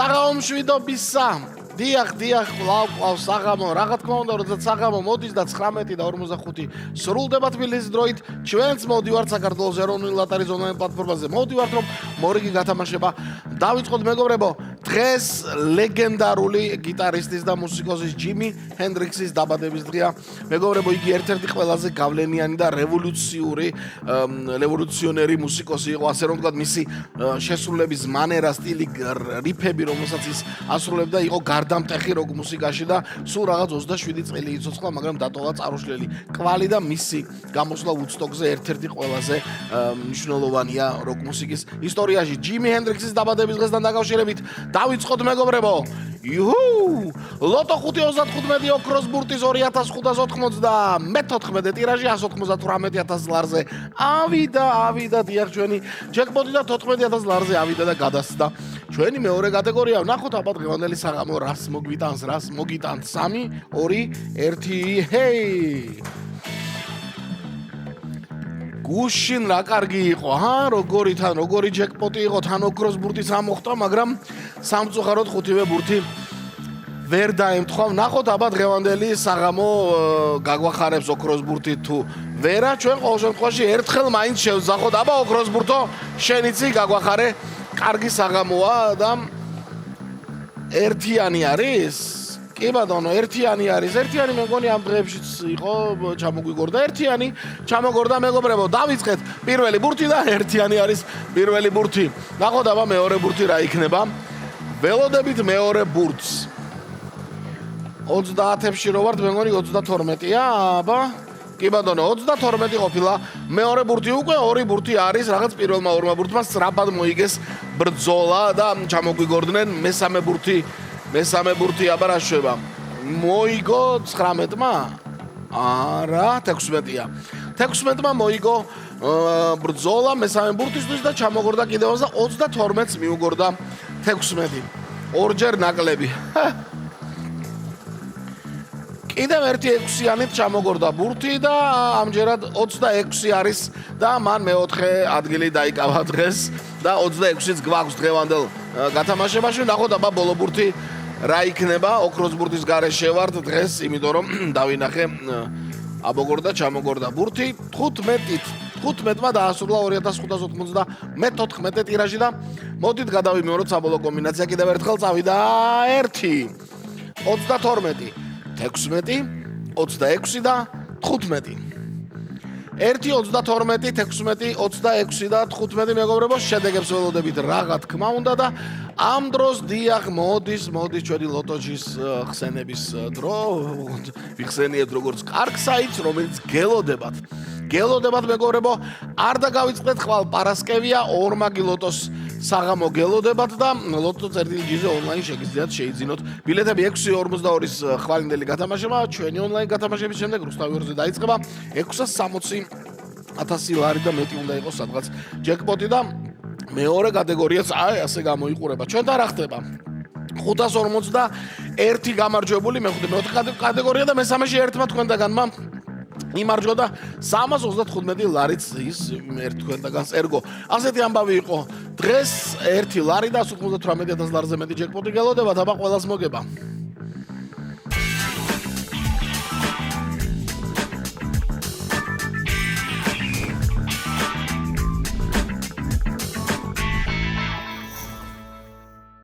საღამო მშვიდობისა. დიახ, ყავს საღამო, რა თქმა უნდა, როდესაც საღამო მოდის და 19:45 სრულდება თბილისის დროით, ჩვენც მოდივართ საქართველოს ეროვნული ლატარის ონლაინ პლატფორმაზე. მოდივართ, რომ მორიგი გათამაშება დავიწყოთ, მეგობრებო. დღეს ლეგენდარული გიტარისტის და მუსიკოსის ჯიმი ჰენდრიქსის დაბადების დღეა. მეგობრებო, იგი ერთ-ერთი ყველაზე გავლენიანი და რევოლუციონერი მუსიკოსი იყო, ასე რომ ვთქვათ, მისი შესრულების მანერა, სტილი, რიფები, რომელსაც ის ასრულებდა, იყო გარდამტეხი როკ მუსიკაში და სულ რაღაც 27 წელი იცოცხლა, მაგრამ დატოვა წარუშლელი კვალი და მისი გამოსვლა ვუდსტოკზე ერთ-ერთი ყველაზე მნიშვნელოვანია როკ მუსიკის ისტორიაში. ჯიმი ჰენდრიქსის დაბადების დღესთან დაკავშირებით დავიწყოთ, მეგობრებო. იუჰუ! ლოტო 535 ოქროს ბურთის 2594 ტირაჟი 198,000 ლარზე ავიდა დიახ, ჩვენი ჯეკპოტი და 14,000 ლარზე ავიდა და გადასცდა. ჩვენი მეორე კატეგორია. ნახოთ აბა დღევანდელი საღამო რას მოგიტანს 3, 2, 1, ჰეი! გუშინ რა კარგი იყო, როგორი ჯეკპოტი იყო, თან ოქროს ბურთის ამოხტა, მაგრამ სამწუხაროდ 5-ვე ბურთი ვერ დაემთხვა. ნახოთ აბა დღევანდელი საღამო გაგვახარებს ოქროს ბურთი თუ ვერა. ჩვენ ყოველ შემთხვევაში ერთხელ მაინც შევძახოთ. აბა ოქროს ბურთო, შენიცი გაგვახარე. კარგი საღამოა და ერთიანი არის. კი ბატონო, ერთიანი არის. ერთიანი მეგონი ამ დღეებშიც იყო ჩამოგვიგორდა. ერთიანი ჩამოგორდა, მეგობრებო. დავიწყეთ პირველი ბურთი და ერთიანი არის პირველი ბურთი. ნახოთ აბა მეორე ბურთი რა იქნება. ველოდებით მეორე ბურთს. 30-ებში რო ვართ, მეგონი 32-ია, აბა. კი ბატონო, 32 ყოფილა. მეორე ბურთი უკვე, ორი ბურთი არის, რაღაც პირველმა ორმა ბურთმა სწრაფად მოიგეს ბრძოლა და ჩამოგვიგორდნენ მესამე ბურთი აბა რა შვება. მოიგო 19-მა? არა, 16-ია. 16-მა მოიგო ბრძოლა მესამე ბურთისთვის და ჩამოგორდა კიდევ 32-ს მიუგორდა 16. ორჯერ ნაკლები. კიდევ ერთი 6-იანით ჩამოგორდა ბურთი და ამჯერად 26 არის და მან მეოთხე ადგილი დაიკავა დღეს და 26-იც გვაქვს დღევანდელ გათამაშებაში. ნახოთ აბა ბოლო ბურთი რა იქნება. ოქროს ბურთის გარეშე ვართ დღეს, იმიტომ რომ დავინახე აბოგორდა ჩამოგორდა ბურთი 15-მა დაასრულა 2594 ტირაჟი და მოდით გადავიმეოროთ საბოლოო კომბინაცია. კიდევ ერთხელ წავიდა 1, 32, 16, 26 და 15. 1, 32, 16, 26 და 15 მეგობრებო, შედეგებს ველოდებით რა თქმა უნდა და ამ დროს დიახ მოდის ჩვენი ლოტოჯის ხსენების დრო. ვიხსენიეთ როგორც კარგ საიტს, რომელიც გელოდებათ მეგობრებო. არ დაგავიწყდეთ ხვალ, პარასკევია, ორმაგი ლოტოს საღამო გელოდებათ და ლოტო წერტილჯიზე ონლაინ შეგიძლიათ შეიძინოთ ბილეთები. 6.42-ის ხვალინდელი გათამაშება ჩვენი ონლაინ გათამაშების შემდეგ რუსთავი 2-ზე დაიწყება. 630,000 ლარი და მეტი უნდა იყოს სადღაც ჯეკპოტი და მეორე კატეგორიაც ასე გამოიყურება. ჩვენთან რა ხდება? 541 გამარჯვებული, მეხუთე კატეგორია და მესამეში ერთმა თქვენდაგანმა იმარჯვა და 335 ლარიც ის თქვენდაგანს ერგო. ასეთი ამბავი იყო დღეს. 1 ლარი და 198,000 ლარზე მეტი ჯეკპოტი გელოდებათ, აბა ყველას მოგება.